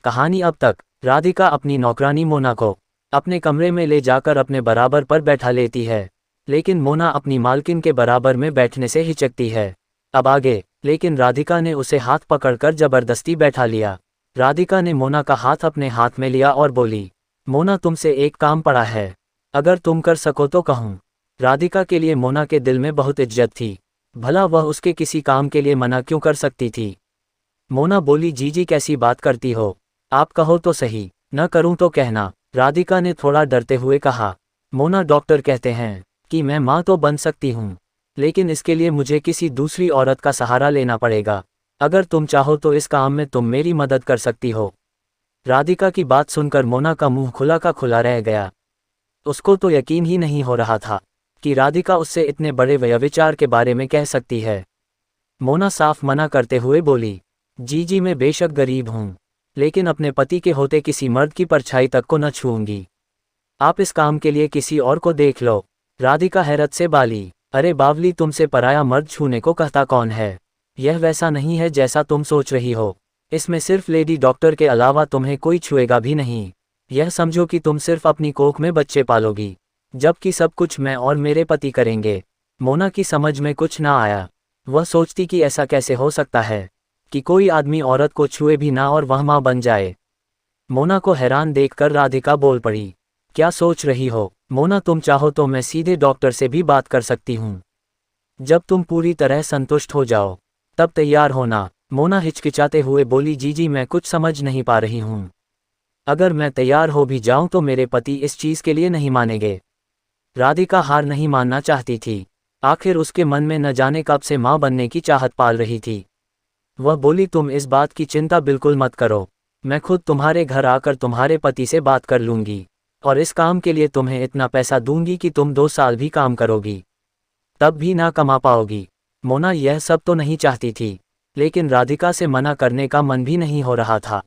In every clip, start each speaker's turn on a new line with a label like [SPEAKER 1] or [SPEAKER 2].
[SPEAKER 1] कहानी अब तक। राधिका अपनी नौकरानी मोना को अपने कमरे में ले जाकर अपने बराबर पर बैठा लेती है, लेकिन मोना अपनी मालकिन के बराबर में बैठने से हिचकती है। अब आगे, लेकिन राधिका ने उसे हाथ पकड़कर जबरदस्ती बैठा लिया। राधिका ने मोना का हाथ अपने हाथ में लिया और बोली, मोना तुमसे एक काम पड़ा है, अगर तुम कर सको तो कहूँ। राधिका के लिए मोना के दिल में बहुत इज्जत थी, भला वह उसके किसी काम के लिए मना क्यों कर सकती थी। मोना बोली, जीजी कैसी बात करती हो, आप कहो तो सही, न करूं तो कहना। राधिका ने थोड़ा डरते हुए कहा, मोना डॉक्टर कहते हैं कि मैं माँ तो बन सकती हूँ, लेकिन इसके लिए मुझे किसी दूसरी औरत का सहारा लेना पड़ेगा। अगर तुम चाहो तो इस काम में तुम मेरी मदद कर सकती हो। राधिका की बात सुनकर मोना का मुंह खुला का खुला रह गया। उसको तो यकीन ही नहीं हो रहा था कि राधिका उससे इतने बड़े व्यभिचार के बारे में कह सकती है। मोना साफ मना करते हुए बोली, जीजी मैं बेशक गरीब हूँ, लेकिन अपने पति के होते किसी मर्द की परछाई तक को न छूऊंगी। आप इस काम के लिए किसी और को देख लो। राधिका हैरत से बाली, अरे बावली, तुमसे पराया मर्द छूने को कहता कौन है। यह वैसा नहीं है जैसा तुम सोच रही हो। इसमें सिर्फ लेडी डॉक्टर के अलावा तुम्हें कोई छुएगा भी नहीं। यह समझो कि तुम सिर्फ अपनी कोख में बच्चे पालोगी, जबकि सब कुछ मैं और मेरे पति करेंगे। मोना की समझ में कुछ ना आया। वह सोचती कि ऐसा कैसे हो सकता है कि कोई आदमी औरत को छुए भी ना और वह माँ बन जाए। मोना को हैरान देखकर राधिका बोल पड़ी, क्या सोच रही हो मोना, तुम चाहो तो मैं सीधे डॉक्टर से भी बात कर सकती हूँ। जब तुम पूरी तरह संतुष्ट हो जाओ तब तैयार होना। मोना हिचकिचाते हुए बोली, जीजी मैं कुछ समझ नहीं पा रही हूँ। अगर मैं तैयार हो भी जाऊं तो मेरे पति इस चीज़ के लिए नहीं मानेंगे। राधिका हार नहीं मानना चाहती थी। आखिर उसके मन में न जाने कब से माँ बनने की चाहत पाल रही थी। वह बोली, तुम इस बात की चिंता बिल्कुल मत करो, मैं खुद तुम्हारे घर आकर तुम्हारे पति से बात कर लूँगी और इस काम के लिए तुम्हें इतना पैसा दूंगी कि तुम 2 साल भी काम करोगी तब भी ना कमा पाओगी। मोना यह सब तो नहीं चाहती थी, लेकिन राधिका से मना करने का मन भी नहीं हो रहा था।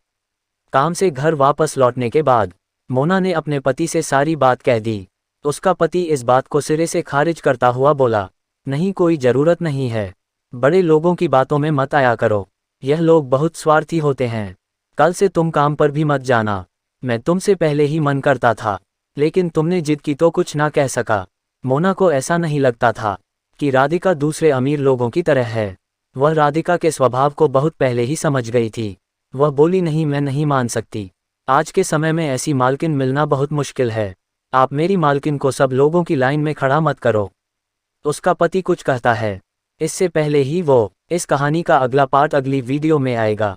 [SPEAKER 1] काम से घर वापस लौटने के बाद मोना ने अपने पति से सारी बात कह दी। उसका पति इस बात को सिरे से खारिज करता हुआ बोला, नहीं कोई ज़रूरत नहीं है, बड़े लोगों की बातों में मत आया करो, यह लोग बहुत स्वार्थी होते हैं। कल से तुम काम पर भी मत जाना। मैं तुमसे पहले ही मन करता था, लेकिन तुमने जिद की तो कुछ ना कह सका। मोना को ऐसा नहीं लगता था कि राधिका दूसरे अमीर लोगों की तरह है। वह राधिका के स्वभाव को बहुत पहले ही समझ गई थी। वह बोली, नहीं मैं नहीं मान सकती। आज के समय में ऐसी मालकिन मिलना बहुत मुश्किल है। आप मेरी मालकिन को सब लोगों की लाइन में खड़ा मत करो। उसका पति कुछ कहता है। इससे पहले ही वो, इस कहानी का अगला पार्ट अगली वीडियो में आएगा।